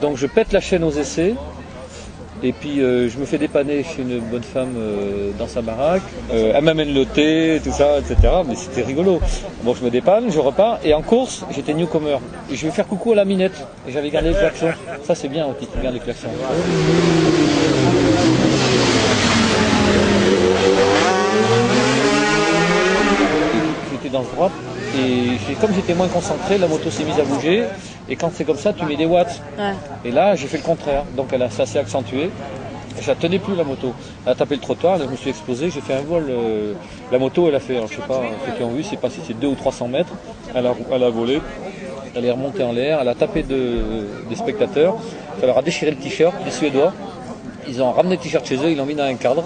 Donc je pète la chaîne aux essais. Et puis je me fais dépanner chez une bonne femme dans sa baraque. Elle m'amène le thé, tout ça, etc. Mais c'était rigolo. Bon, je me dépanne, je repars. Et en course, j'étais newcomer. Et je vais faire coucou à la minette. Et j'avais gardé le klaxon. Ça c'est bien, tu gardes les klaxons. J'étais dans ce droite. Et comme j'étais moins concentré, la moto s'est mise à bouger. Et quand c'est comme ça, tu mets des watts. Ouais. Et là, j'ai fait le contraire. Donc ça s'est accentué. Je la tenais plus la moto. Elle a tapé le trottoir, là, je me suis explosé, j'ai fait un vol. La moto, elle a fait, alors, je sais pas, ceux qui ont vu, c'est pas si c'est 200 ou 300 mètres. Elle a volé. Elle est remontée en l'air. Elle a tapé des spectateurs. Ça leur a déchiré le t-shirt des Suédois. Ils ont ramené le t-shirt chez eux, ils l'ont mis dans un cadre.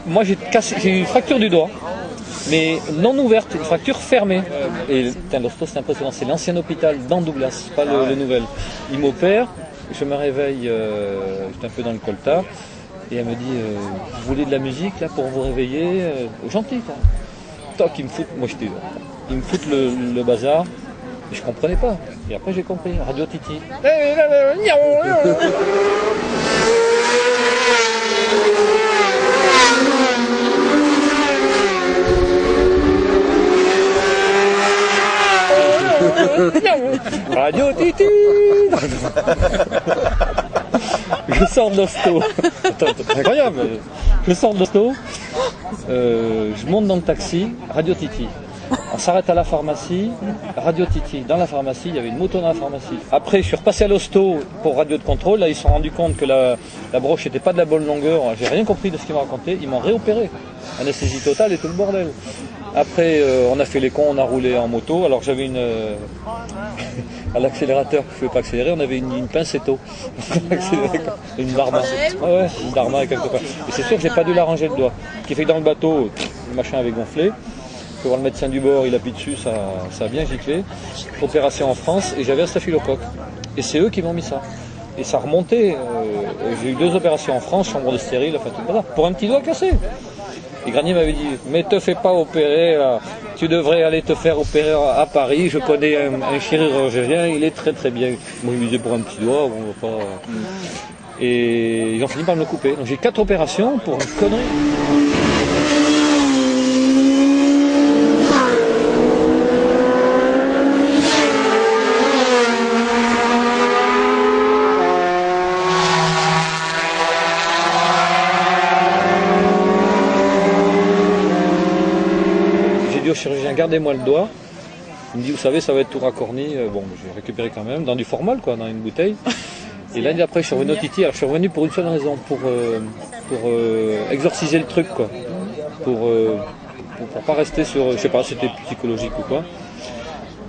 Moi j'ai eu une fracture du doigt, mais non ouverte, une fracture fermée. Et l'hosto c'est impressionnant, c'est l'ancien hôpital dans Douglas, pas le nouvel. Il m'opère, je me réveille, j'étais un peu dans le coltard, et elle me dit vous voulez de la musique là pour vous réveiller, gentil quoi. Toc, ils me foutent le bazar, et je comprenais pas. Et après j'ai compris, Radio Titi. Radio Titi. Je sors de l'hosto. C'est incroyable. Je sors de l'hosto. Je monte dans le taxi. Radio Titi. On s'arrête à la pharmacie. Radio Titi. Dans la pharmacie, il y avait une moto dans la pharmacie. Après, je suis repassé à l'hosto pour radio de contrôle. Là, ils se sont rendus compte que la broche n'était pas de la bonne longueur. J'ai rien compris de ce qu'ils m'ont raconté. Ils m'ont réopéré. Anesthésie totale et tout le bordel. Après, on a fait les cons, on a roulé en moto. Alors j'avais à l'accélérateur, je ne pouvais pas accélérer, on avait une pincetto. Une Dharma. Ah ouais, une Dharma quelque part. Et c'est sûr que j'ai pas dû l'arranger le doigt. Ce qui fait que dans le bateau, le machin avait gonflé. Faut voir le médecin du bord, il appuie dessus, ça a bien giclé. Opération en France, et j'avais un staphylocoque. Et c'est eux qui m'ont mis ça. Et ça remontait. J'ai eu 2 opérations en France, chambre de stérile, enfin tout ça, pour un petit doigt cassé. Et Granier m'avait dit, mais te fais pas opérer, là. Tu devrais aller te faire opérer à Paris, je connais un chirurgien, il est très très bien. Moi je me disais pour un petit doigt, on va pas... Et ils ont fini par me le couper. Donc j'ai 4 opérations pour une connerie. Au chirurgien, gardez-moi le doigt. Il me dit, vous savez, ça va être tout racorni. Bon, j'ai récupéré quand même, dans du formol, quoi, dans une bouteille. Et l'année d'après, je suis revenu au Titi. Alors, je suis revenu pour une seule raison, pour exorciser le truc, quoi. Pour pas rester sur, je sais pas, c'était psychologique ou quoi.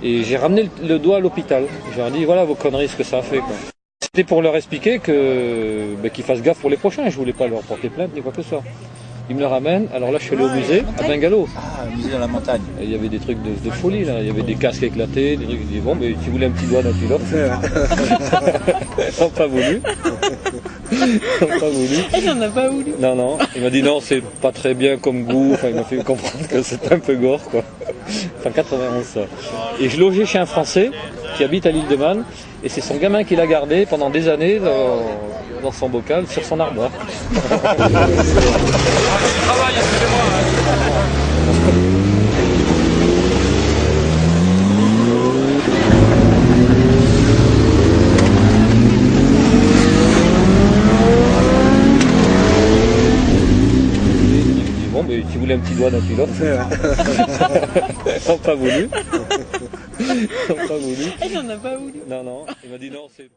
Et j'ai ramené le doigt à l'hôpital. Je leur ai dit, voilà vos conneries, ce que ça a fait, quoi. C'était pour leur expliquer qu'ils fassent gaffe pour les prochains. Je voulais pas leur porter plainte ni quoi que ce soit. Ils me le ramènent, alors là je suis allé au musée, à Bungalow. Ah, le musée dans la montagne. Et il y avait des trucs de folie là, il y avait des casques éclatés, des trucs, je dis bon mais si vous voulez un petit doigt d'un pilote. Ils n'ont pas voulu. Ils n'ont pas voulu. Il n'en a pas voulu. Non, il m'a dit non c'est pas très bien comme goût, enfin il m'a fait comprendre que c'était un peu gore quoi. Enfin 91 ça. Et je logeais chez un Français qui habite à l'île de Man, et c'est son gamin qui l'a gardé pendant des années dans son bocal, sur son armoire. Bon, mais si vous voulez un petit doigt d'un pilote. Ils n'ont pas voulu. Ils n'ont pas voulu. Il n'en a pas voulu. Non, il m'a dit non, c'est...